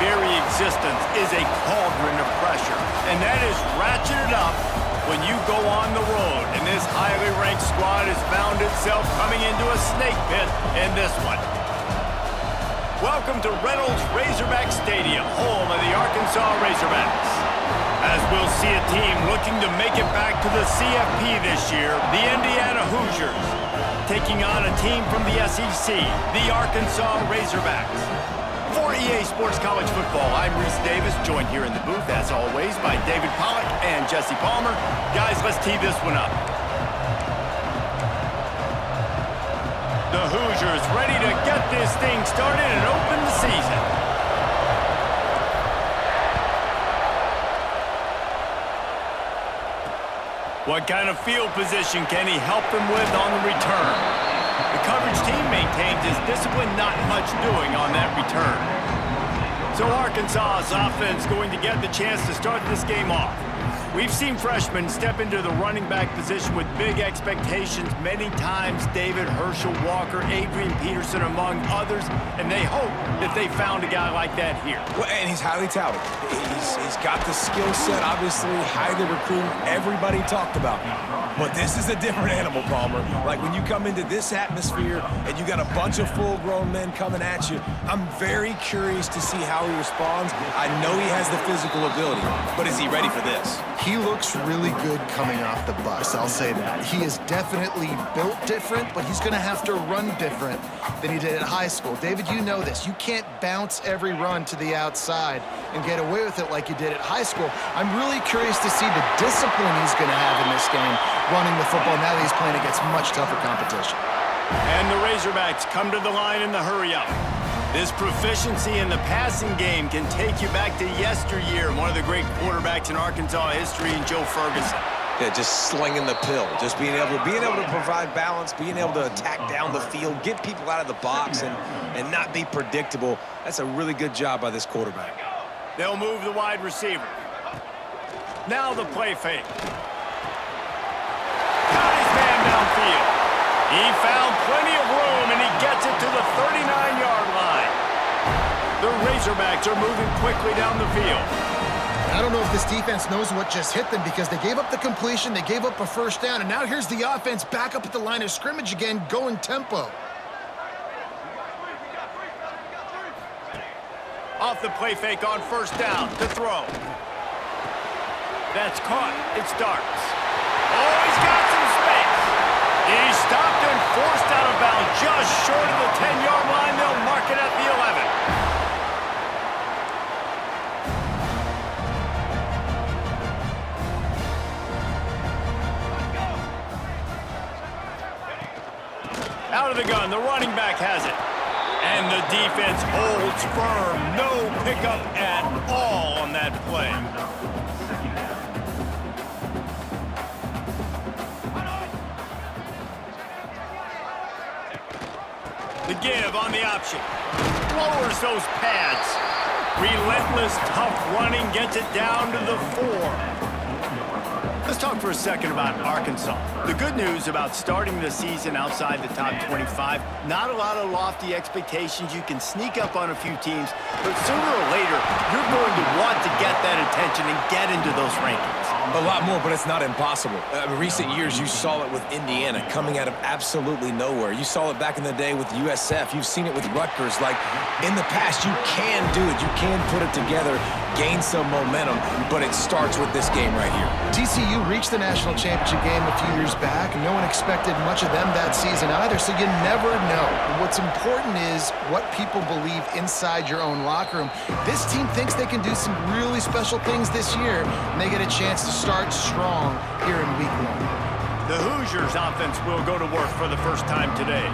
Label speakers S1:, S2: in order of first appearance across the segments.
S1: very existence is a cauldron of pressure, and that is ratcheted up when you go on the road, and this highly ranked squad has found itself coming into a snake pit in this one. Welcome to Reynolds Razorback Stadium, home of the Arkansas Razorbacks. As we'll see a team looking to make it back to the CFP this year, the Indiana Hoosiers, taking on a team from the SEC, the Arkansas Razorbacks. For EA Sports College Football, I'm Reese Davis, joined here in the booth, as always, by David Pollack and Jesse Palmer. Guys, let's tee this one up. The Hoosiers ready to get this thing started and open the season. What kind of field position can he help them with on the return? The coverage team maintains his discipline, not much doing on that return. So Arkansas's offense going to get the chance to start this game off. We've seen freshmen step into the running back position with big expectations many times. David, Herschel Walker, Adrian Peterson, among others, and they hope that they found a guy like that here.
S2: Well, and he's highly touted. He's got the skill set, obviously, highly recruited. Everybody talked about him. But this is a different animal, Palmer. Like when you come into this atmosphere and you got a bunch of full-grown men coming at you, I'm very curious to see how he responds. I know he has the physical ability, but is he ready for this?
S3: He looks really good coming off the bus, I'll say that. He is definitely built different, but he's going to have to run different than he did at high school. David, you know this. You can't bounce every run to the outside and get away with it like you did at high school. I'm really curious to see the discipline he's going to have in this game running the football now that he's playing against much tougher competition.
S1: And the Razorbacks come to the line in the hurry-up. This proficiency in the passing game can take you back to yesteryear, one of the great quarterbacks in Arkansas history, in Joe Ferguson.
S2: Yeah, just slinging the pill, just being able to provide balance, being able to attack down the field, get people out of the box, and not be predictable. That's a really good job by this quarterback.
S1: They'll move the wide receiver. Now the play fake. Got his man downfield. He found plenty of room, and he gets it to the 39-yard line. The Razorbacks are moving quickly down the field.
S3: I don't know if this defense knows what just hit them because they gave up the completion, they gave up a first down, and now here's the offense back up at the line of scrimmage again, going tempo.
S1: Off the play fake on first down to throw. That's caught. It starts. Oh, he's got some space. He's stopped and forced out of bounds just short of the 10-yard line. They'll mark it at the 11. Out of the gun, the running back has it. And the defense holds firm. No pickup at all on that play. The give on the option. Lowers those pads. Relentless, tough running gets it down to the 4. Let's talk for a second about Arkansas. The good news about starting the season outside the top 25, not a lot of lofty expectations. You can sneak up on a few teams, but sooner or later, you're going to want to get that attention and get into those rankings.
S2: A lot more, but it's not impossible. In recent years, you saw it with Indiana coming out of absolutely nowhere. You saw it back in the day with USF. You've seen it with Rutgers. Like, in the past, you can do it. You can put it together, gain some momentum, but it starts with this game right here.
S3: TCU reached the national championship game a few years back. No one expected much of them that season either, so you never know. What's important is what people believe inside your own locker room. This team thinks they can do some really special things this year, and they get a chance to start strong here in week 1.
S1: The Hoosiers offense will go to work for the first time today.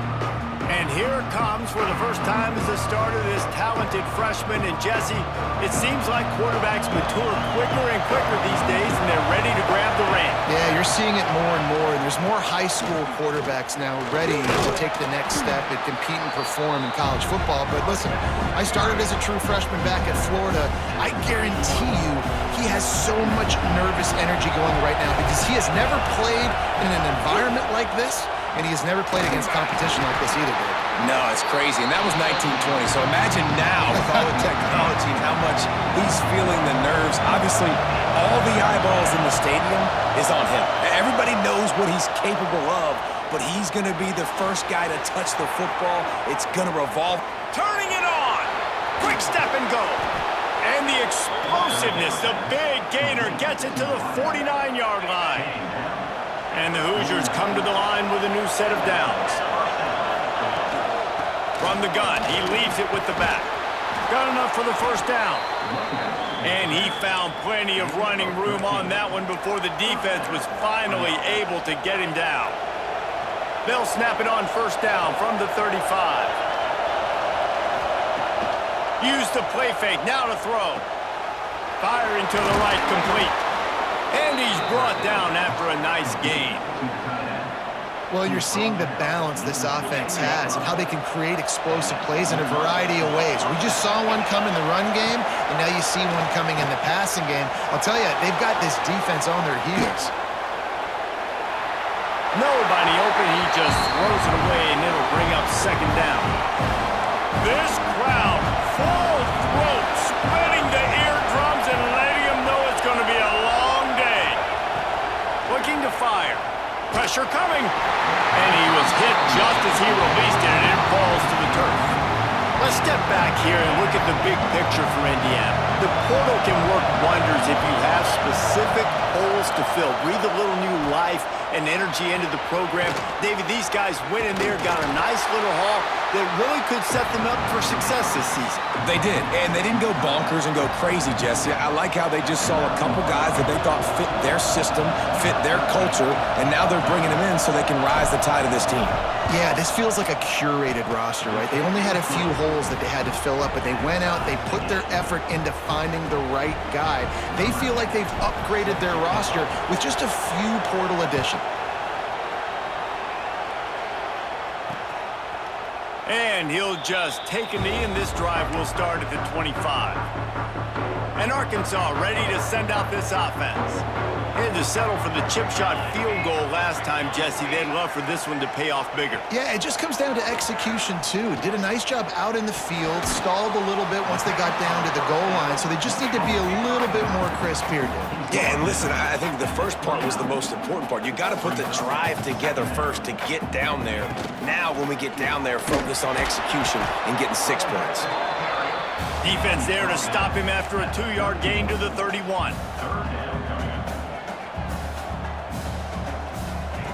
S1: And here it comes for the first time as the starter, this talented freshman. And Jesse, it seems like quarterbacks mature quicker and quicker these days, and they're ready to grab the reins.
S3: Yeah, you're seeing it more and more. There's more high school quarterbacks now ready to take the next step and compete and perform in college football. But listen, I started as a true freshman back at Florida. I guarantee you he has so much nervous energy going right now because he has never played in an environment like this. and he has never played against competition like this either, Dave.
S2: No, it's crazy, and that was 1920. So imagine now with all the technology and how much he's feeling the nerves. Obviously, all the eyeballs in the stadium is on him. Everybody knows what he's capable of, but he's going to be the first guy to touch the football. It's going to revolve.
S1: Turning it on. Quick step and go. And the explosiveness, the big gainer gets it to the 49-yard line. And the Hoosiers come to the line with a new set of downs. From the gun, he leaves it with the back. Got enough for the first down. And he found plenty of running room on that one before the defense was finally able to get him down. They'll snap it on first down from the 35. Use the play fake, now to throw. Firing to the right, complete. And he's brought down after a nice gain.
S3: Well, you're seeing the balance this offense has and how they can create explosive plays in a variety of ways. We just saw one come in the run game, and now you see one coming in the passing game. I'll tell you, they've got this defense on their heels.
S1: Nobody open, he just throws it away, and it'll bring up second down. This crowd, full throat, splitting the eardrums and letting them know it's going to be a long day. Looking to fire. Pressure coming. And he was hit just as he released it, and it falls to the turf. Let's step back here and look at the big picture for Indiana. The portal can work wonders if you have specific holes to fill. Breathe a little new life and energy into the program. David, these guys went in there, got a nice little haul that really could set them up for success this season.
S2: They did, and they didn't go bonkers and go crazy, Jesse. I like how they just saw a couple guys that they thought fit their system, fit their culture, and now they're bringing them in so they can rise the tide of this team.
S3: Yeah, this feels like a curated roster, right? They only had a few holes that they had to fill up, but they went out, they put their effort into finding the right guy. They feel like they've upgraded their roster with just a few portal additions.
S1: And he'll just take a knee, and this drive will start at the 25. And Arkansas ready to send out this offense. Had to settle for the chip shot field goal last time, Jesse. They'd love for this one to pay off bigger.
S3: Yeah, it just comes down to execution, too. Did a nice job out in the field, stalled a little bit once they got down to the goal line, so they just need to be a little bit more crisp here, dude.
S2: Yeah, and listen, I think the first part was the most important part. You got to put the drive together first to get down there. Now, when we get down there, focus on execution and getting 6 points.
S1: Defense there to stop him after a 2-yard gain to the 31.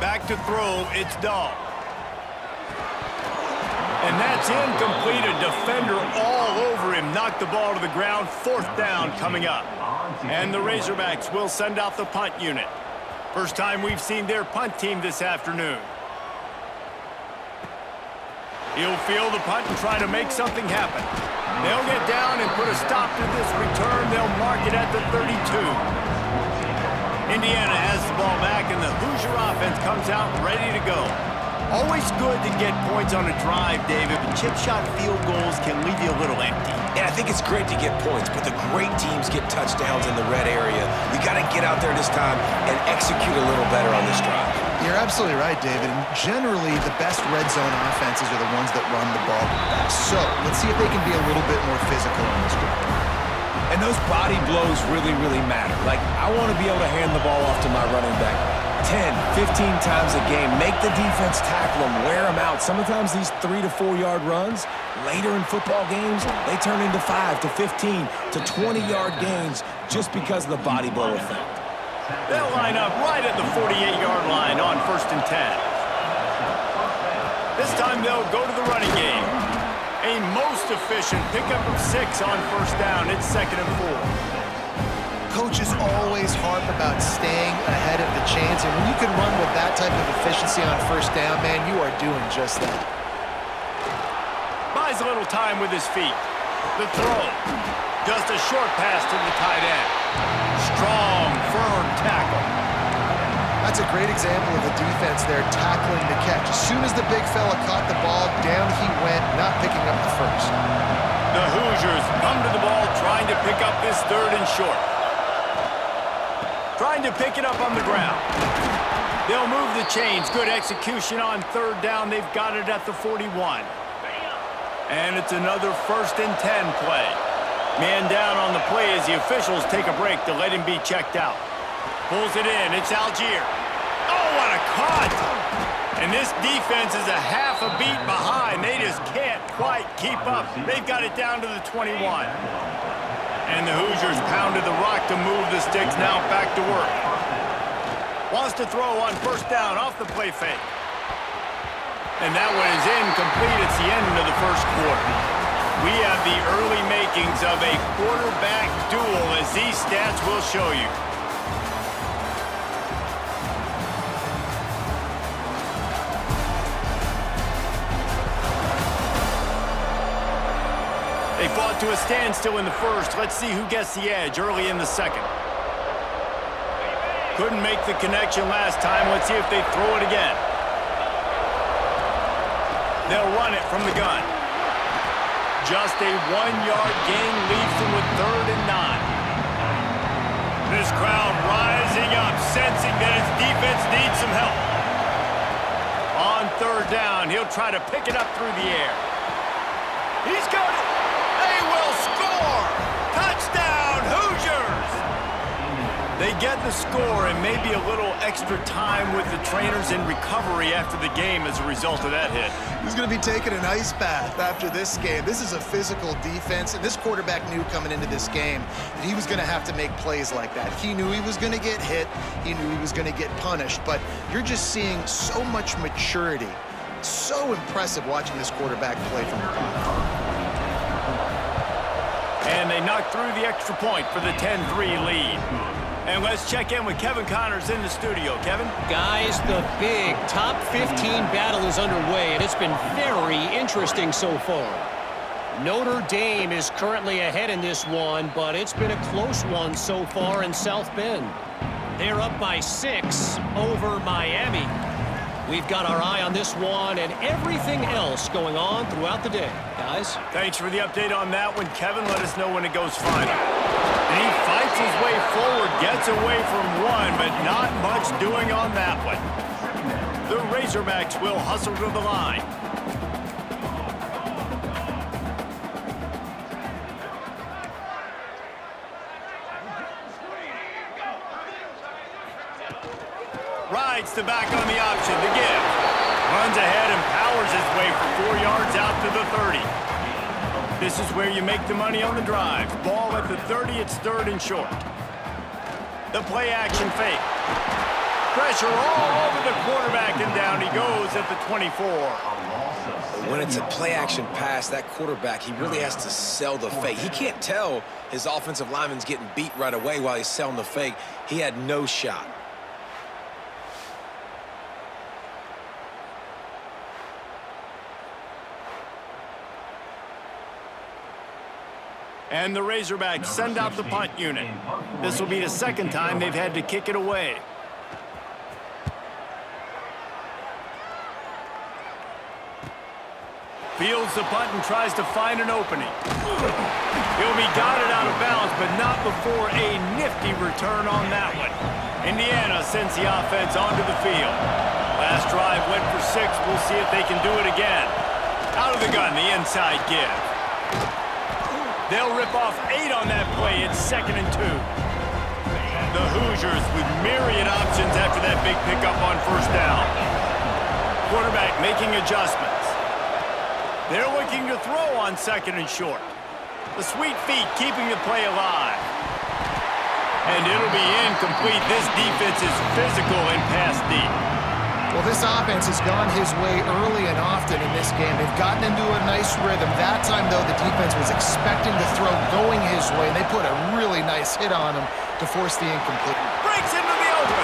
S1: Back to throw, it's Dahl. And that's incomplete. A defender all over him. Knocked the ball to the ground. 4th down coming up. And the Razorbacks will send out the punt unit. First time we've seen their punt team this afternoon. He'll field the punt and try to make something happen. They'll get down and put a stop to this return. They'll mark it at the 32. Indiana has the ball back, and the Hoosier offense comes out ready to go. Always good to get points on a drive, David, but chip shot field goals can leave you a little empty.
S2: And I think it's great to get points, but the great teams get touchdowns in the red area. You got to get out there this time and execute a little better on this drive.
S3: You're absolutely right, David. And generally, the best red zone offenses are the ones that run the ball the best. So let's see if they can be a little bit more physical on this drive.
S2: And those body blows really, really matter. Like, I want to be able to hand the ball off to my running back 10, 15 times a game. Make the defense tackle them, wear them out. Sometimes these 3 to 4 yard runs, later in football games, they turn into 5 to 15 to 20-yard gains just because of the body blow effect.
S1: They'll line up right at the 48-yard line on 1st and 10. This time they'll go to the running game. A most efficient pickup of 6 on 1st down. It's 2nd and 4.
S3: Coaches always harp about staying ahead of the chains, and when you can run with that type of efficiency on 1st down, man, you are doing just that.
S1: Buys a little time with his feet. The throw. Just a short pass to the tight end. Strong, firm tackle.
S3: That's a great example of the defense there tackling the catch. As soon as the big fella caught the ball, down he went, not picking up the first.
S1: The Hoosiers come to the ball, trying to pick up this 3rd and short. Trying to pick it up on the ground. They'll move the chains. Good execution on third down. They've got it at the 41. And it's another 1st and 10 play. Man down on the play as the officials take a break to let him be checked out. Pulls it in. It's Algier. Oh, what a cut! And this defense is a half a beat behind. They just can't quite keep up. They've got it down to the 21. And the Hoosiers pounded the rock to move the sticks. Now back to work. Wants to throw on 1st down off the play fake. And that one is incomplete. It's the end of the 1st quarter. We have the early makings of a quarterback duel, as these stats will show you. They fought to a standstill in the 1st. Let's see who gets the edge early in the 2nd. Couldn't make the connection last time. Let's see if they throw it again. They'll run it from the gun. Just a 1-yard gain leaves them with 3rd and 9. This crowd rising up, sensing that its defense needs some help. On 3rd down, he'll try to pick it up through the air. He's got it. They will score. Touchdown, Hoosiers. They get the score and maybe a little extra time with the trainers in recovery after the game as a result of that hit.
S3: He's going to be taking an ice bath after this game. This is a physical defense, and this quarterback knew coming into this game that he was going to have to make plays like that. He knew he was going to get hit. He knew he was going to get punished, but you're just seeing so much maturity. So impressive watching this quarterback play from the pocket.
S1: And they knock through the extra point for the 10-3 lead. And let's check in with Kevin Connors in the studio. Kevin?
S4: Guys, the big top 15 battle is underway, and it's been very interesting so far. Notre Dame is currently ahead in this one, but it's been a close one so far in South Bend. They're up by 6 over Miami. We've got our eye on this one and everything else going on throughout the day. Guys?
S1: Thanks for the update on that one, Kevin. Let us know when it goes final. And he fights his way forward, gets away from one, but not much doing on that one. The Razorbacks will hustle to the line. Rides to back on the option, the give. Runs ahead and powers his way for 4 yards out to the 30. This is where you make the money on the drive. Ball at the 30, it's 3rd and short. The play action fake. Pressure all over the quarterback, and down he goes at the 24.
S2: When it's a play-action pass, that quarterback, he really has to sell the fake. He can't tell his offensive lineman's getting beat right away while he's selling the fake. He had no shot.
S1: And the Razorbacks send out the punt unit. This will be the 2nd time they've had to kick it away. Fields the punt and tries to find an opening. He'll be guided out of bounds, but not before a nifty return on that one. Indiana sends the offense onto the field. Last drive went for 6. We'll see if they can do it again. Out of the gun, the inside give. They'll rip off 8 on that play. It's 2nd and 2. The Hoosiers with myriad options after that big pickup on 1st down. Quarterback making adjustments. They're looking to throw on 2nd and short. The sweet feet keeping the play alive. And it'll be incomplete. This defense is physical and pass deep.
S3: Well, this offense has gone his way early and often in this game. They've gotten into a nice rhythm. That time, though, the defense was expecting the throw going his way, and they put a really nice hit on him to force the incomplete.
S1: Breaks into the open.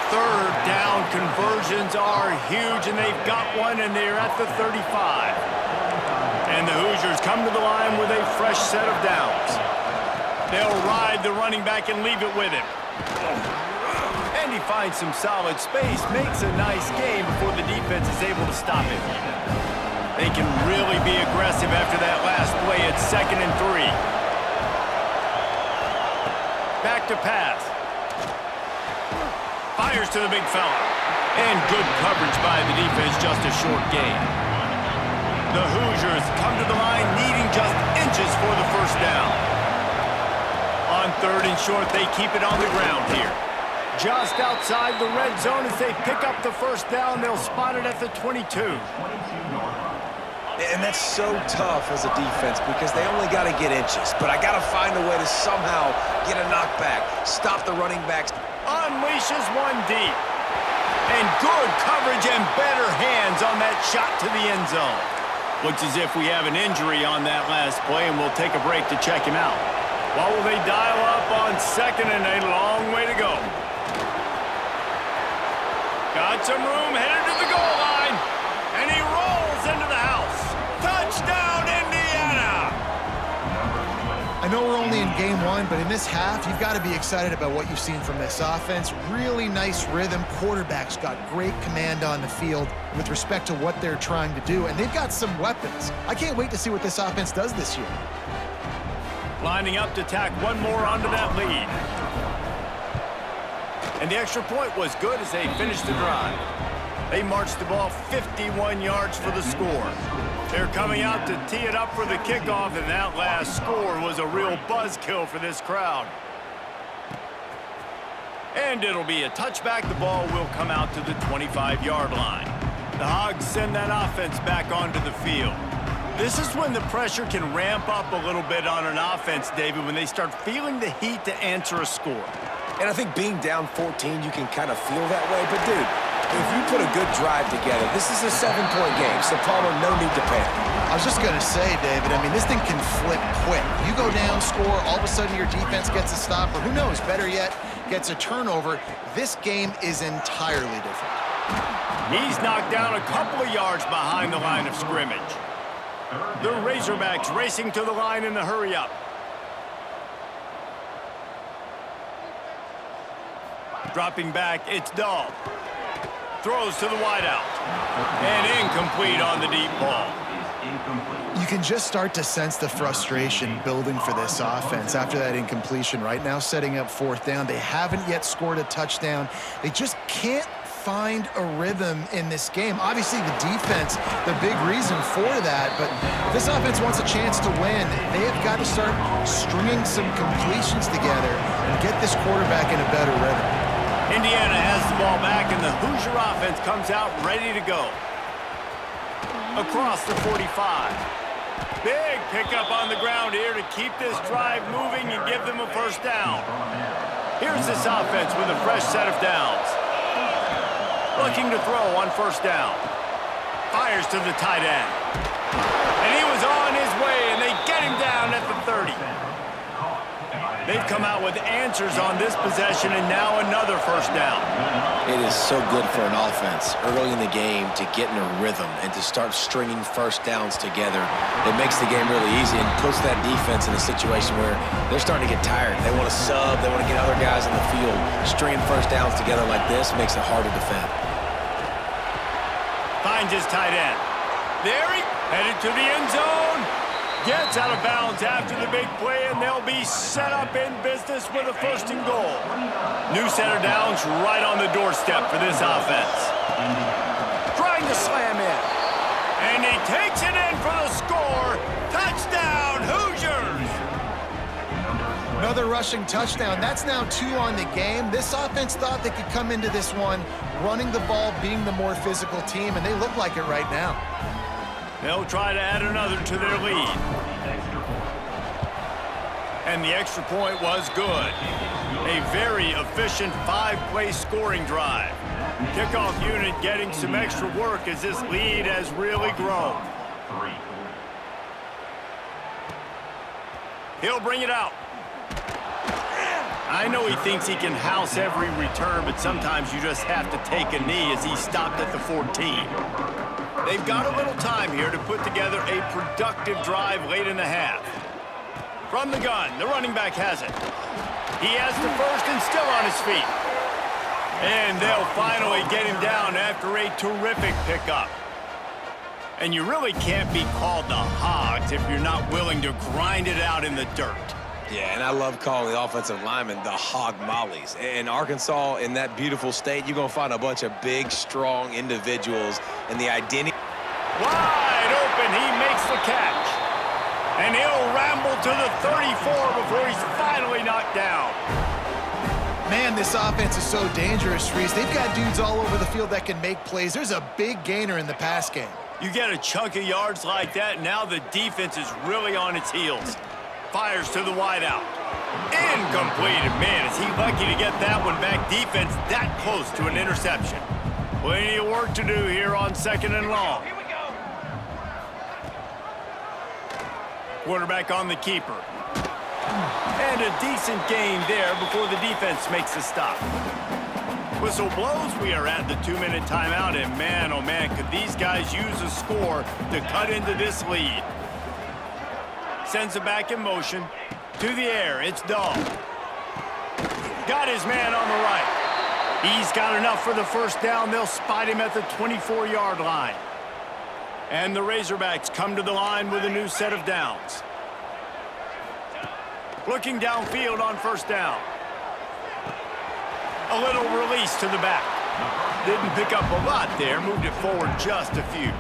S1: 3rd down conversions are huge, and they've got one, and they're at the 35. And the Hoosiers come to the line with a fresh set of downs. They'll ride the running back and leave it with him. And he finds some solid space, makes a nice game before the defense is able to stop him. They can really be aggressive after that last play. It's 2nd and 3. Back to pass. Fires to the big fella. And good coverage by the defense, just a short gain. The Hoosiers come to the line needing just inches for the first down. On 3rd and short, they keep it on the ground here. Just outside the red zone as they pick up the first down. They'll spot it at the 22.
S2: And that's so tough as a defense because they only got to get inches. But I got to find a way to somehow get a knockback, stop the running backs.
S1: Unleashes one deep. And good coverage and better hands on that shot to the end zone. Looks as if we have an injury on that last play, and we'll take a break to check him out. While they dial up on 2nd and a long way to go. Got some room, headed to the goal line. And he rolls into the house. Touchdown, Indiana!
S3: I know we're only in game 1, but in this half, you've got to be excited about what you've seen from this offense. Really nice rhythm. Quarterback's got great command on the field with respect to what they're trying to do, and they've got some weapons. I can't wait to see what this offense does this year.
S1: Lining up to tack one more onto that lead. And the extra point was good as they finished the drive. They marched the ball 51 yards for the score. They're coming out to tee it up for the kickoff, and that last score was a real buzzkill for this crowd. And it'll be a touchback. The ball will come out to the 25-yard line. The Hogs send that offense back onto the field. This is when the pressure can ramp up a little bit on an offense, David, when they start feeling the heat to answer a score.
S2: And I think being down 14, you can kind of feel that way. But, dude, if you put a good drive together, this is a 7-point game, so Palmer, no need to panic.
S3: I was just going to say, David, I mean, this thing can flip quick. You go down, score, all of a sudden your defense gets a stop, or who knows, better yet, gets a turnover. This game is entirely different.
S1: He's knocked down a couple of yards behind the line of scrimmage. The Razorbacks racing to the line in the hurry-up. Dropping back, it's Dahl. Throws to the wideout. And incomplete on the deep ball.
S3: You can just start to sense the frustration building for this offense after that incompletion. Right now, setting up 4th down. They haven't yet scored a touchdown. They just can't find a rhythm in this game. Obviously, the defense, the big reason for that, but if this offense wants a chance to win, they have got to start stringing some completions together and get this quarterback in a better rhythm.
S1: Indiana has the ball back, and the Hoosier offense comes out ready to go. Across the 45. Big pickup on the ground here to keep this drive moving and give them a first down. Here's this offense with a fresh set of downs. Looking to throw on 1st down. Fires to the tight end. And he was on his way, and they get him down at the 30. They've come out with answers on this possession, and now another first down.
S2: It is so good for an offense early in the game to get in a rhythm and to start stringing first downs together. It makes the game really easy and puts that defense in a situation where they're starting to get tired. They want to sub. They want to get other guys on the field. Stringing first downs together like this makes it hard to defend.
S1: Finds his tight end. There he headed to the end zone. Gets out of bounds after the big play, and they'll be set up in business with a 1st and goal. New set of downs right on the doorstep for this offense. Trying to slam in. And he takes it in for the score. Touchdown, Hoosiers!
S3: Another rushing touchdown. That's now 2 on the game. This offense thought they could come into this one running the ball, being the more physical team, and they look like it right now.
S1: They'll try to add another to their lead. And the extra point was good. A very efficient 5-play scoring drive. Kickoff unit getting some extra work as this lead has really grown. He'll bring it out. I know he thinks he can house every return, but sometimes you just have to take a knee as he stopped at the 14. They've got a little time here to put together a productive drive late in the half. From the gun, the running back has it. He has the first and still on his feet. And they'll finally get him down after a terrific pickup. And you really can't be called the Hogs if you're not willing to grind it out in the dirt.
S2: Yeah, and I love calling the offensive linemen the hog mollies. In Arkansas, in that beautiful state, you're going to find a bunch of big, strong individuals, and the identity.
S1: Wide open, he makes the catch. And he'll ramble to the 34 before he's finally knocked down.
S3: Man, this offense is so dangerous, Reese. They've got dudes all over the field that can make plays. There's a big gainer in the pass game.
S1: You get a chunk of yards like that, now the defense is really on its heels. Fires to the wideout. Incomplete. Man, is he lucky to get that one back. Defense that close to an interception. Plenty of work to do here on 2nd and long. Quarterback on the keeper. And a decent gain there before the defense makes a stop. Whistle blows. We are at the 2-minute timeout, and man, oh man, could these guys use a score to cut into this lead. Sends it back in motion. To the air, it's Dahl. Got his man on the right. He's got enough for the first down. They'll spot him at the 24-yard line. And the Razorbacks come to the line with a new set of downs. Looking downfield on first down. A little release to the back. Didn't pick up a lot there. Moved it forward just a few.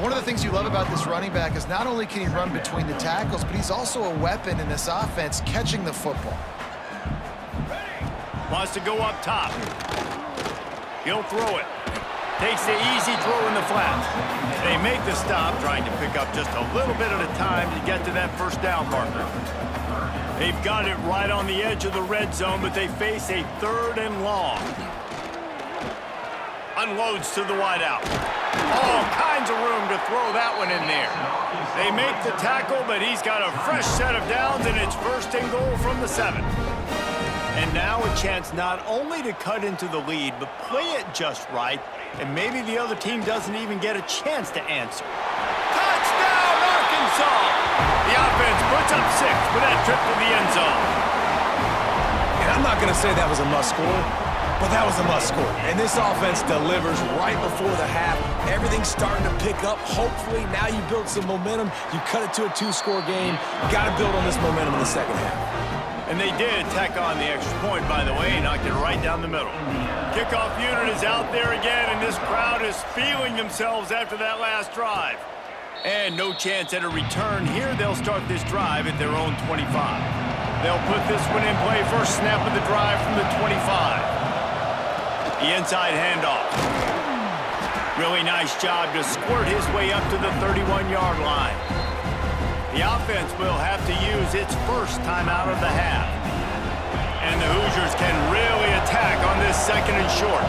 S3: One of the things you love about this running back is not only can he run between the tackles, but he's also a weapon in this offense catching the football.
S1: Wants to go up top. He'll throw it. Takes the easy throw in the flat. They make the stop, trying to pick up just a little bit at a time to get to that first down marker. They've got it right on the edge of the red zone, but they face a 3rd and long. Unloads to the wideout. All kinds of room to throw that one in there. They make the tackle, but he's got a fresh set of downs, and it's 1st and goal from the 7. And now a chance not only to cut into the lead, but play it just right, and maybe the other team doesn't even get a chance to answer. Touchdown, Arkansas! The offense puts up 6 with that trip to the end zone.
S2: And I'm not going to say that was a must-score, but that was a must-score. And this offense delivers right before the half. Everything's starting to pick up. Hopefully, now you build some momentum. You cut it to a 2-score game. Got to build on this momentum in the second half.
S1: And they did tack on the extra point, by the way. Knocked it right down the middle. Kickoff unit is out there again, and this crowd is feeling themselves after that last drive. And no chance at a return here. They'll start this drive at their own 25. They'll put this one in play. First snap of the drive from the 25. The inside handoff. Really nice job to squirt his way up to the 31-yard line. The offense will have to use its first timeout of the half. And the Hoosiers can really attack on this 2nd and short.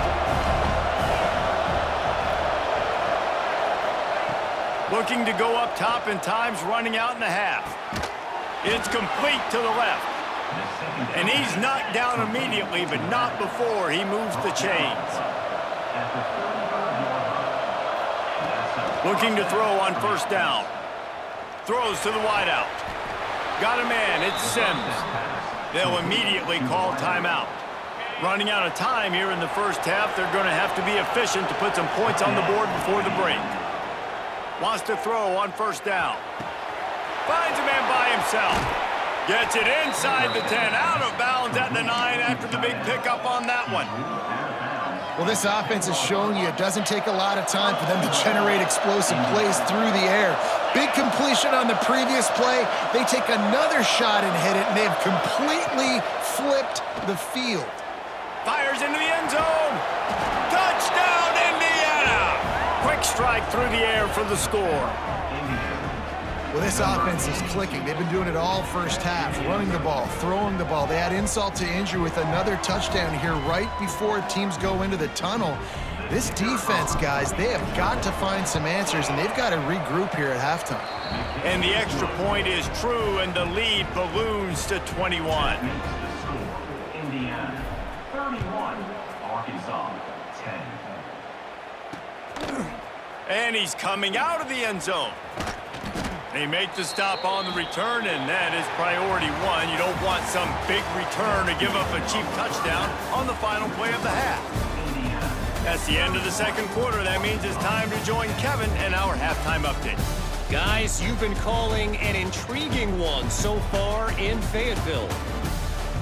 S1: Looking to go up top, and time's running out in the half. It's complete to the left. And he's knocked down immediately, but not before he moves the chains. Looking to throw on first down. Throws to the wideout. Got a man, it's Sims. They'll immediately call timeout. Running out of time here in the first half. They're going to have to be efficient to put some points on the board before the break. Wants to throw on first down. Finds a man by himself. Gets it inside the 10, out of bounds at the 9 after the big pickup on that one.
S3: Well, this offense has shown you it doesn't take a lot of time for them to generate explosive plays through the air. Big completion on the previous play. They take another shot and hit it, and they've completely flipped the field.
S1: Fires into the end zone. Touchdown, Indiana! Quick strike through the air for the score.
S3: Well, this offense is clicking. They've been doing it all first half, running the ball, throwing the ball. They add insult to injury with another touchdown here right before teams go into the tunnel. This defense, guys, they have got to find some answers, and they've got to regroup here at halftime.
S1: And the extra point is true, and the lead balloons to 21.
S5: Indiana 31, Arkansas 10.
S1: And he's coming out of the end zone. They make the stop on the return, and that is priority 1. You don't want some big return to give up a cheap touchdown on the final play of the half. That's the end of the second quarter. That means it's time to join Kevin and our halftime update.
S4: Guys, you've been calling an intriguing one so far in Fayetteville.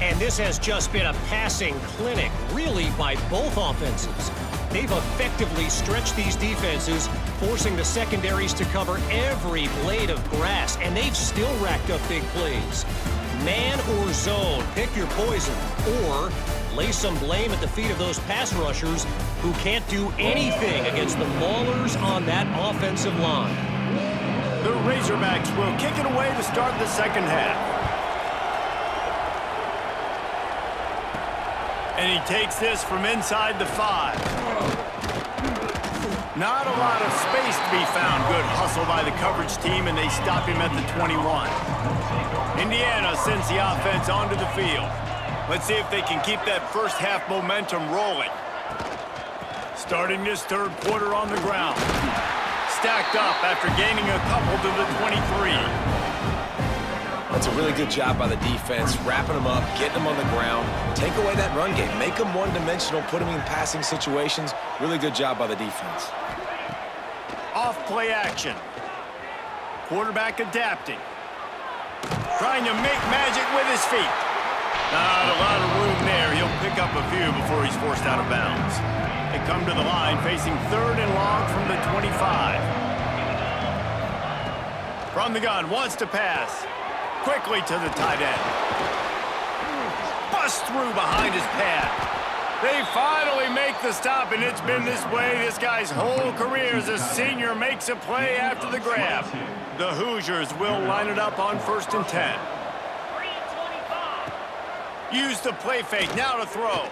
S4: And this has just been a passing clinic, really, by both offenses. They've effectively stretched these defenses, forcing the secondaries to cover every blade of grass, and they've still racked up big plays. Man or zone, pick your poison, or lay some blame at the feet of those pass rushers who can't do anything against the maulers on that offensive line.
S1: The Razorbacks will kick it away to start the second half. And he takes this from inside the 5. Not a lot of space to be found. Good hustle by the coverage team, and they stop him at the 21. Indiana sends the offense onto the field. Let's see if they can keep that first half momentum rolling. Starting this third quarter on the ground. Stacked up after gaining a couple to the 23.
S2: That's a really good job by the defense, wrapping them up, getting them on the ground. Take away that run game. Make them one-dimensional, put them in passing situations. Really good job by the defense.
S1: Off play action. Quarterback adapting. Trying to make magic with his feet. Not a lot of room there. He'll pick up a few before he's forced out of bounds. They come to the line facing 3rd and long from the 25. From the gun, wants to pass. Quickly to the tight end. Bust through behind his pad. They finally make the stop, and it's been this way this guy's whole career as a senior makes a play after the grab. The Hoosiers will line it up on 1st and 10. Use the play fake, now to throw.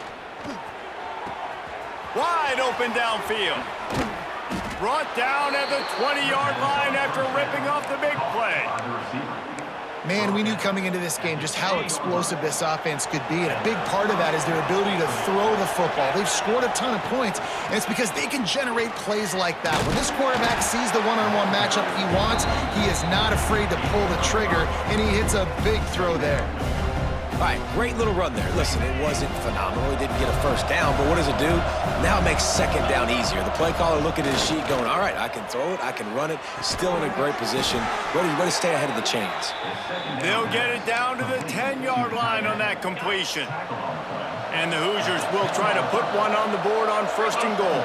S1: Wide open downfield. Brought down at the 20-yard line after ripping off the big play.
S3: Man, we knew coming into this game just how explosive this offense could be, and a big part of that is their ability to throw the football. They've scored a ton of points, and it's because they can generate plays like that. When this quarterback sees the one-on-one matchup he wants, he is not afraid to pull the trigger, and he hits a big throw there.
S2: All right, great little run there. Listen, it wasn't phenomenal. He didn't get a first down, but what does it do? Now it makes second down easier. The play caller looking at his sheet going, all right, I can throw it, I can run it. Still in a great position. Ready to stay ahead of the chains.
S1: They'll get it down to the 10-yard line on that completion. And the Hoosiers will try to put one on the board on 1st and goal.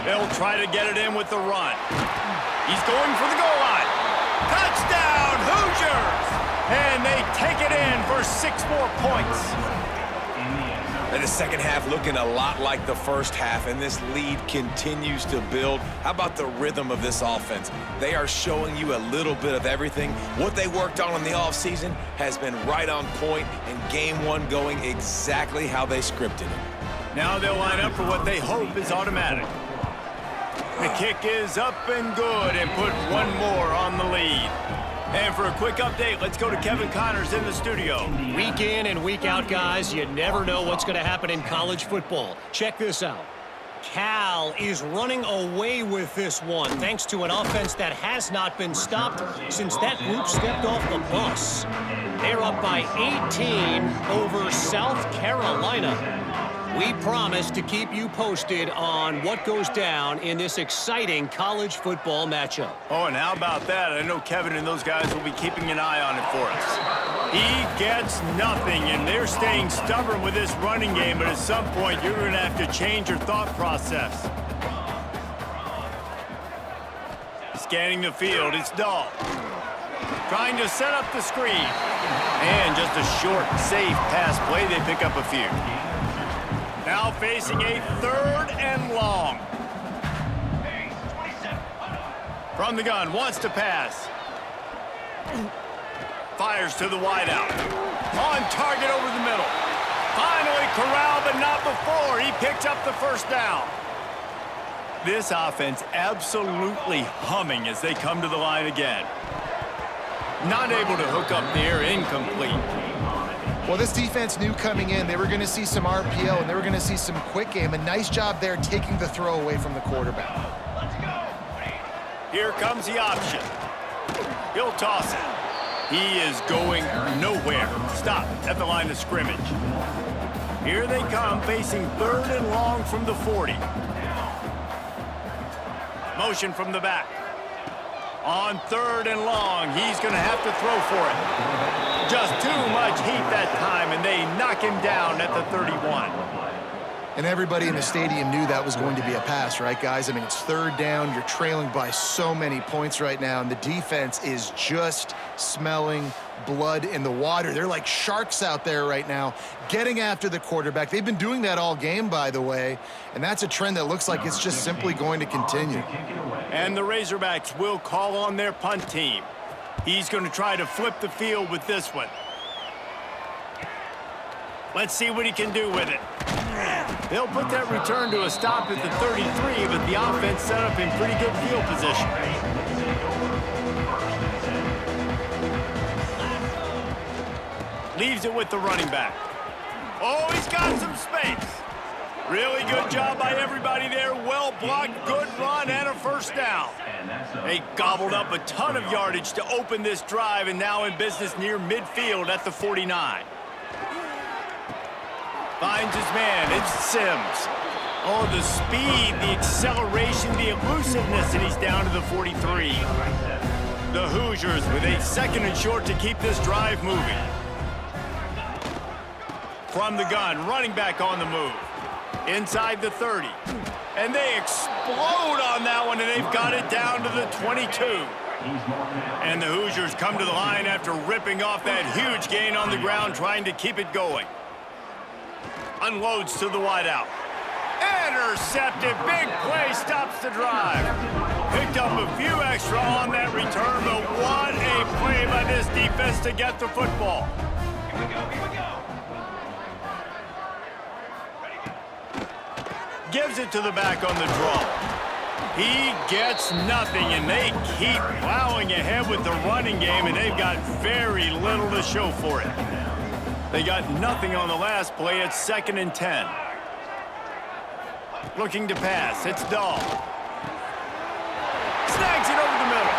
S1: They'll try to get it in with the run. He's going for the goal line. Touchdown, Hoosiers! And they take it in for 6 more points.
S2: And the second half looking a lot like the first half, and this lead continues to build. How about the rhythm of this offense? They are showing you a little bit of everything. What they worked on in the offseason has been right on point, and game 1 going exactly how they scripted it.
S1: Now they'll line up for what they hope is automatic. The kick is up and good, and put one more on the lead. And for a quick update, let's go to Kevin Connors in the studio.
S4: Week in and week out, guys, you never know what's going to happen in college football. Check this out. Cal is running away with this one, thanks to an offense that has not been stopped since that group stepped off the bus. They're up by 18 over South Carolina. We promise to keep you posted on what goes down in this exciting college football matchup.
S1: Oh, and how about that? I know Kevin and those guys will be keeping an eye on it for us. He gets nothing, and they're staying stubborn with this running game, but at some point, you're going to have to change your thought process. Scanning the field, it's Dahl. Trying to set up the screen. And just a short, safe pass play, they pick up a few. Now facing a 3rd and long. From the gun, wants to pass. Fires to the wideout. On target over the middle. Finally corralled, but not before. He picks up the first down. This offense absolutely humming as they come to the line again. Not able to hook up there, incomplete.
S3: Well, this defense knew coming in they were going to see some RPO and they were going to see some quick game. A nice job there taking the throw away from the quarterback.
S1: Here comes the option. He'll toss it. He is going nowhere. Stop at the line of scrimmage. Here they come, facing 3rd and long from the 40. Motion from the back. On 3rd and long, he's going to have to throw for it. Just too much heat that time, and they knock him down at the 31.
S3: And everybody in the stadium knew that was going to be a pass, right, guys? I mean, it's 3rd down. You're trailing by so many points right now, and the defense is just smelling blood in the water. They're like sharks out there right now, getting after the quarterback. They've been doing that all game, by the way, and that's a trend that looks like it's just simply going to continue.
S1: And the Razorbacks will call on their punt team. He's going to try to flip the field with this one. Let's see what he can do with it. They'll put that return to a stop at the 33, but the offense set up in pretty good field position. Leaves it with the running back. Oh, he's got some space. Really good job by everybody there. Well blocked, good run, and a 1st down. They gobbled up a ton of yardage to open this drive, and now in business near midfield at the 49. Finds his man. It's Sims. Oh, the speed, the acceleration, the elusiveness, and he's down to the 43. The Hoosiers with a 2nd and short to keep this drive moving. From the gun, running back on the move. Inside the 30. And they explode on that one, and they've got it down to the 22. And the Hoosiers come to the line after ripping off that huge gain on the ground, trying to keep it going. Unloads to the wideout. Intercepted. Big play stops the drive. Picked up a few extra on that return, but what a play by this defense to get the football. Here we go. Gives it to the back on the draw. He gets nothing, and they keep plowing ahead with the running game, and they've got very little to show for it. They got nothing on the last play. It's 2nd and 10. Looking to pass. It's Dahl. Snags it over the middle.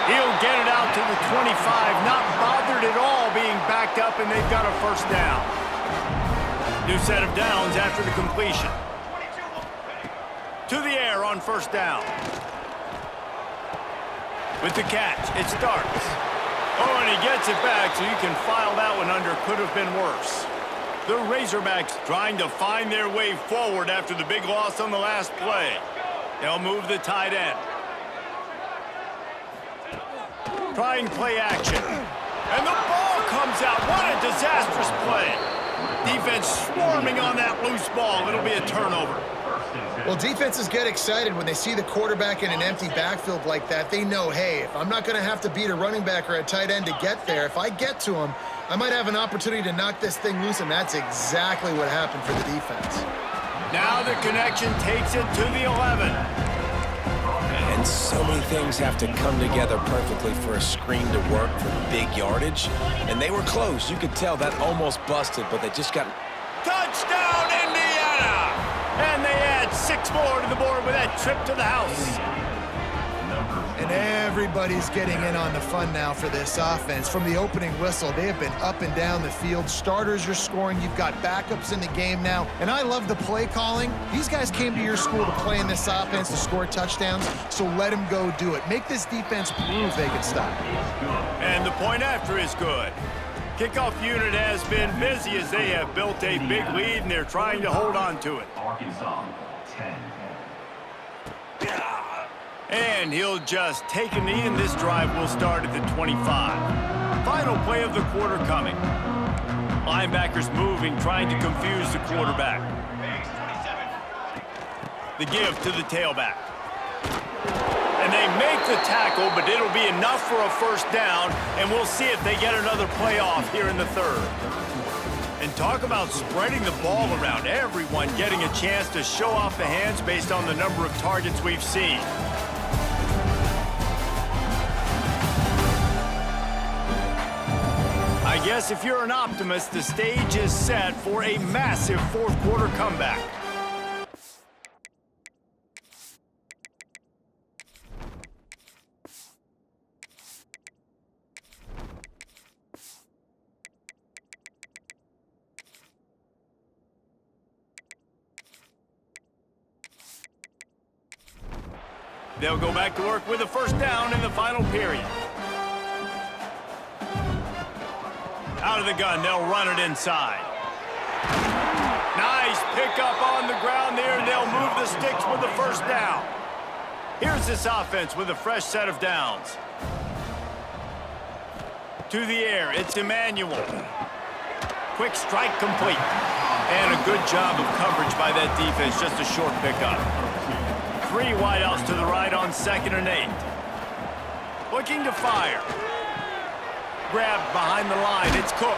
S1: He'll get it out to the 25. Not bothered at all being backed up, and they've got a 1st down. New set of downs after the completion. To the air on 1st down. With the catch, it starts. Oh, and he gets it back, so you can file that one under. Could have been worse. The Razorbacks trying to find their way forward after the big loss on the last play. They'll move the tight end. Trying play action. And the ball comes out. What a disastrous play. Defense swarming on that loose ball. It'll be a turnover.
S3: Well, defenses get excited when they see the quarterback in an empty backfield like that. They know, hey, if I'm not going to have to beat a running back or a tight end to get there, if I get to him, I might have an opportunity to knock this thing loose, and that's exactly what happened for the defense.
S1: Now the connection takes it to the 11.
S2: And so many things have to come together perfectly for a screen to work for big yardage. And they were close. You could tell that almost busted, but they just got...
S1: Touchdown, Indiana! And they add 6 more to the board with that trip to the house.
S3: And everybody's getting in on the fun now for this offense. From the opening whistle, they have been up and down the field. Starters are scoring. You've got backups in the game now. And I love the play calling. These guys came to your school to play in this offense to score touchdowns, so let them go do it. Make this defense prove they can stop.
S1: And the point after is good. Kickoff unit has been busy as they have built a big lead, and they're trying to hold on to it.
S5: Arkansas, 10.
S1: And he'll just take a knee, and this drive will start at the 25. Final play of the quarter coming. Linebackers moving, trying to confuse the quarterback. The give to the tailback. And they make the tackle, but it'll be enough for a 1st down, and we'll see if they get another playoff here in the 3rd. And talk about spreading the ball around. Everyone getting a chance to show off the hands based on the number of targets we've seen. I guess if you're an optimist, the stage is set for a massive 4th quarter comeback. They'll go back to work with a first down in the final period. Out of the gun, they'll run it inside. Nice pickup on the ground there, and they'll move the sticks with the first down. Here's this offense with a fresh set of downs. To the air, it's Emmanuel. Quick strike complete. And a good job of coverage by that defense, just a short pickup. 3 wideouts to the right on 2nd and 8. Looking to fire. Grabbed behind the line, it's Cook.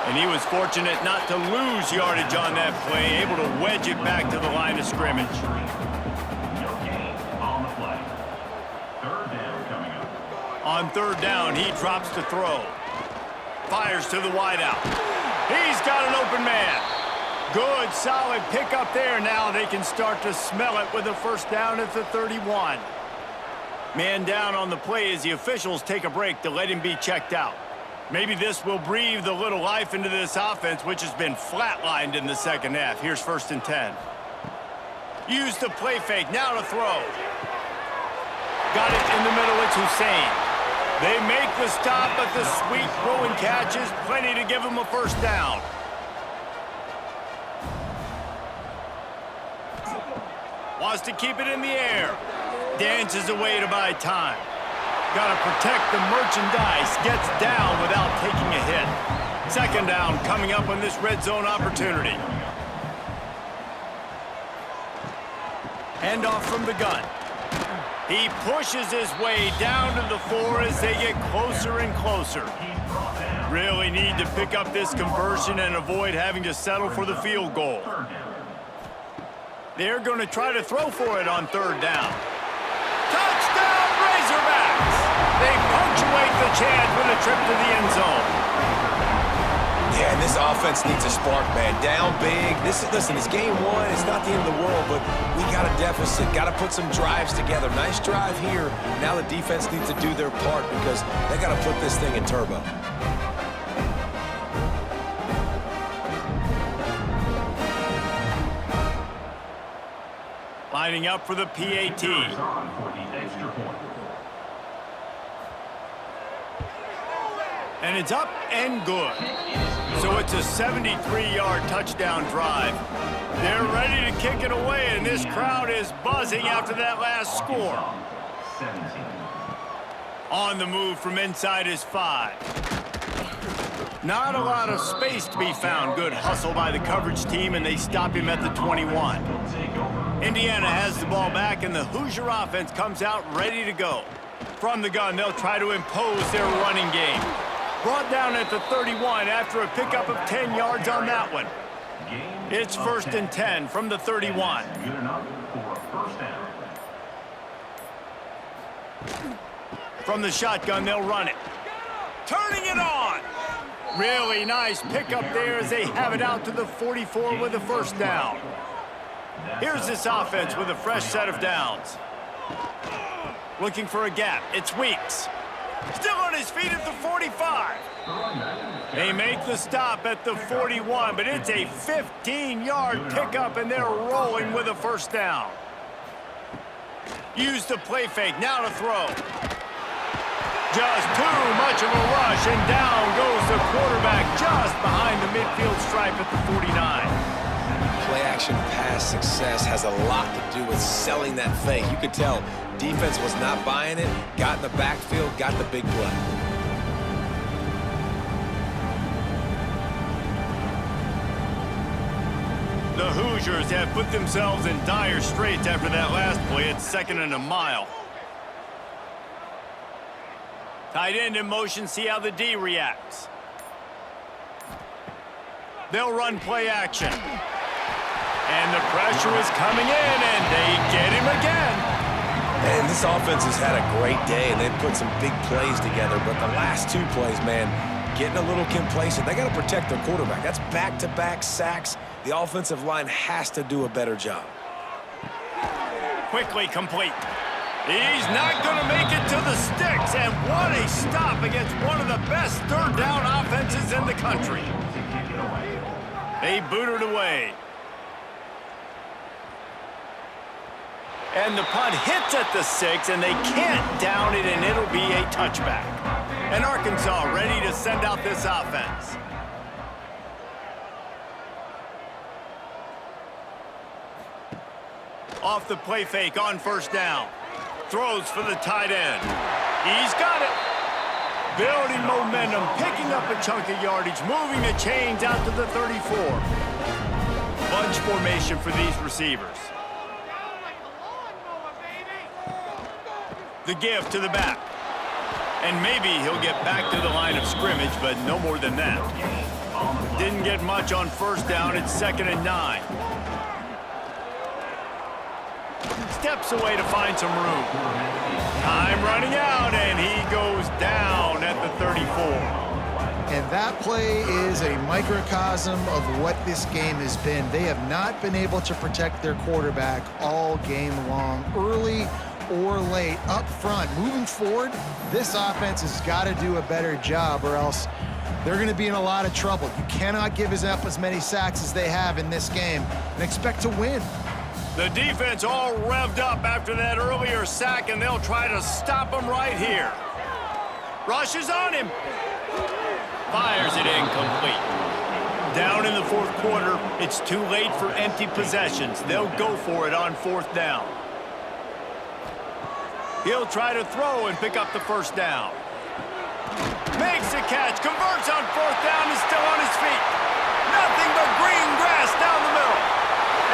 S1: And he was fortunate not to lose yardage on that play, able to wedge it back to the line of scrimmage.
S5: No gain on the play. 3rd down coming up.
S1: On 3rd down, he drops to throw. Fires to the wideout. He's got an open man. Good, solid pickup there. Now they can start to smell it with a first down at the 31. Man down on the play as the officials take a break to let him be checked out. Maybe this will breathe a little life into this offense, which has been flatlined in the second half. Here's 1st and 10. Use the play fake. Now to throw. Got it in the middle. It's Hussein. They make the stop, but the sweet throwing catch is plenty to give them a first down. Wants to keep it in the air. Dances away to buy time. Got to protect the merchandise. Gets down without taking a hit. 2nd down coming up on this red zone opportunity. Handoff from the gun. He pushes his way down to the 4 as they get closer and closer. Really need to pick up this conversion and avoid having to settle for the field goal. They're going to try to throw for it on 3rd down. Touchdown, Razorbacks! They punctuate the chance with a trip to the end zone.
S2: Yeah, and this offense needs a spark, man. Down big. Listen, it's game 1. It's not the end of the world, but we got a deficit. Got to put some drives together. Nice drive here. Now the defense needs to do their part because they got to put this thing in turbo.
S1: Lining up for the PAT. And it's up and good. So it's a 73-yard touchdown drive. They're ready to kick it away, and this crowd is buzzing after that last score. On the move from inside is 5. Not a lot of space to be found. Good hustle by the coverage team, and they stop him at the 21. Indiana has the ball back, and the Hoosier offense comes out ready to go. From the gun, they'll try to impose their running game. Brought down at the 31 after a pickup of 10 yards on that one. It's 1st and 10 from the 31.
S5: Good enough for a first down.
S1: From the shotgun, they'll run it. Turning it on. Really nice pickup there as they have it out to the 44 with a first down. Here's this offense with a fresh set of downs. Looking for a gap. It's Weeks. Still on his feet at the 45. They make the stop at the 41, but it's a 15-yard pickup, and they're rolling with a first down. Use the play fake. Now to throw. Just too much of a rush, and down goes the quarterback just behind the midfield stripe at the 49.
S2: Play-action pass success has a lot to do with selling that fake. You could tell defense was not buying it, got in the backfield, got the big play.
S1: The Hoosiers have put themselves in dire straits after that last play. It's 2nd and a mile. Tight end in motion, see how the D reacts. They'll run play action. And the pressure is coming in, and they get him again.
S2: And this offense has had a great day, and they've put some big plays together. But the last 2 plays, man, getting a little complacent. They got to protect their quarterback. That's back-to-back sacks. The offensive line has to do a better job.
S1: Quickly complete. He's not going to make it to the sticks, and what a stop against one of the best third-down offenses in the country. They boot it away. And the punt hits at the 6, and they can't down it, and it'll be a touchback. And Arkansas ready to send out this offense. Off the play fake on first down. Throws for the tight end. He's got it. Building momentum, picking up a chunk of yardage, moving the chains out to the 34. Bunch formation for these receivers. The give to the back. And maybe he'll get back to the line of scrimmage, but no more than that. Didn't get much on first down. It's 2nd and 9. Steps away to find some room. Time running out, and he goes down at the 34.
S3: And that play is a microcosm of what this game has been. They have not been able to protect their quarterback all game long, early or late, up front. Moving forward, this offense has got to do a better job, or else they're going to be in a lot of trouble. You cannot give up as many sacks as they have in this game and expect to win.
S1: The defense all revved up after that earlier sack, and they'll try to stop him right here. Rushes on him. Fires it incomplete. Down in the 4th quarter, it's too late for empty possessions. They'll go for it on 4th down. He'll try to throw and pick up the first down. Makes a catch, converts on 4th down, is still on his feet. Nothing but green grass down the middle.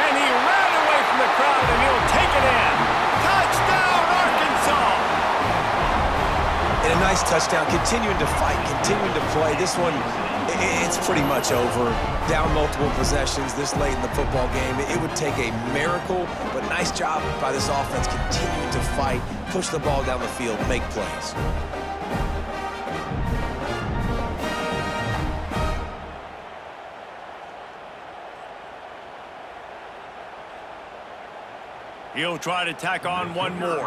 S1: And he ran away from the crowd, and he'll take it in. Touchdown, Arkansas!
S2: And a nice touchdown, continuing to fight, continuing to play. This one, it's pretty much over. Down multiple possessions this late in the football game. It would take a miracle, but nice job by this offense continuing to fight, push the ball down the field, make plays.
S1: He'll try to tack on one more.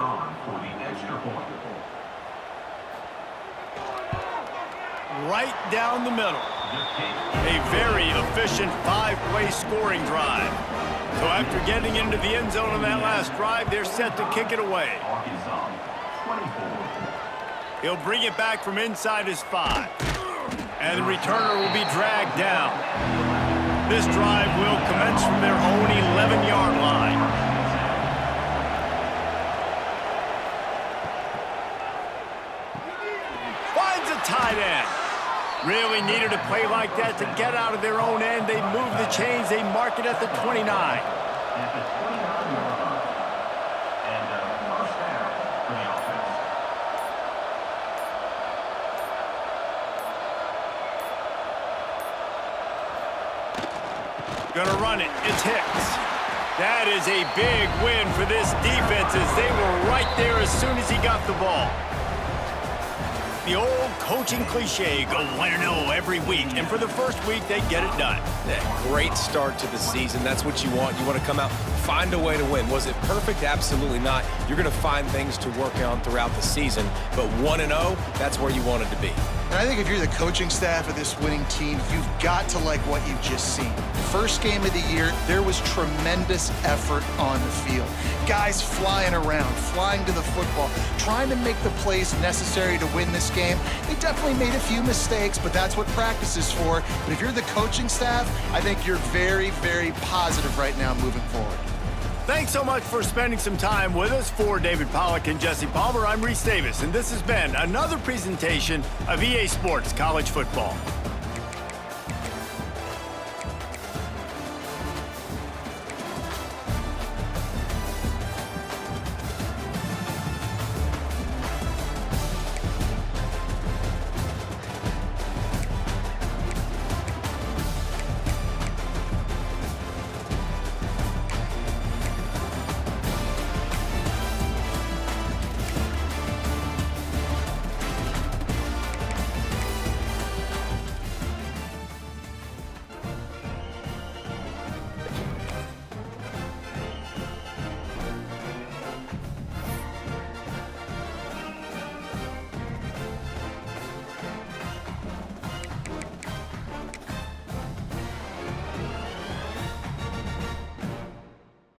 S1: Right down the middle. A very efficient 5-play scoring drive. So after getting into the end zone on that last drive, they're set to kick it away. He'll bring it back from inside his 5. And the returner will be dragged down. This drive will commence from their own 11-yard line. Tight end. Really needed a play like that to get out of their own end. They move the chains. They mark it at the 29.
S5: At the 29-yard line. And first down for the offense.
S1: Gonna run it. It's Hicks. That is a big win for this defense, as they were right there as soon as he got the ball. The old coaching cliche, go 1-0 every week, and for the first week, they get it done.
S2: Yeah, great start to the season. That's what you want. You want to come out, find a way to win. Was it perfect? Absolutely not. You're going to find things to work on throughout the season, but 1-0, that's where you want it to be.
S3: And I think if you're the coaching staff of this winning team, you've got to like what you've just seen. First game of the year, there was tremendous effort on the field. Guys flying around, flying to the football, trying to make the plays necessary to win this game. They definitely made a few mistakes, but that's what practice is for. But if you're the coaching staff, I think you're very, very positive right now moving forward.
S1: Thanks so much for spending some time with us. For David Pollack and Jesse Palmer, I'm Reese Davis, and this has been another presentation of EA Sports College Football.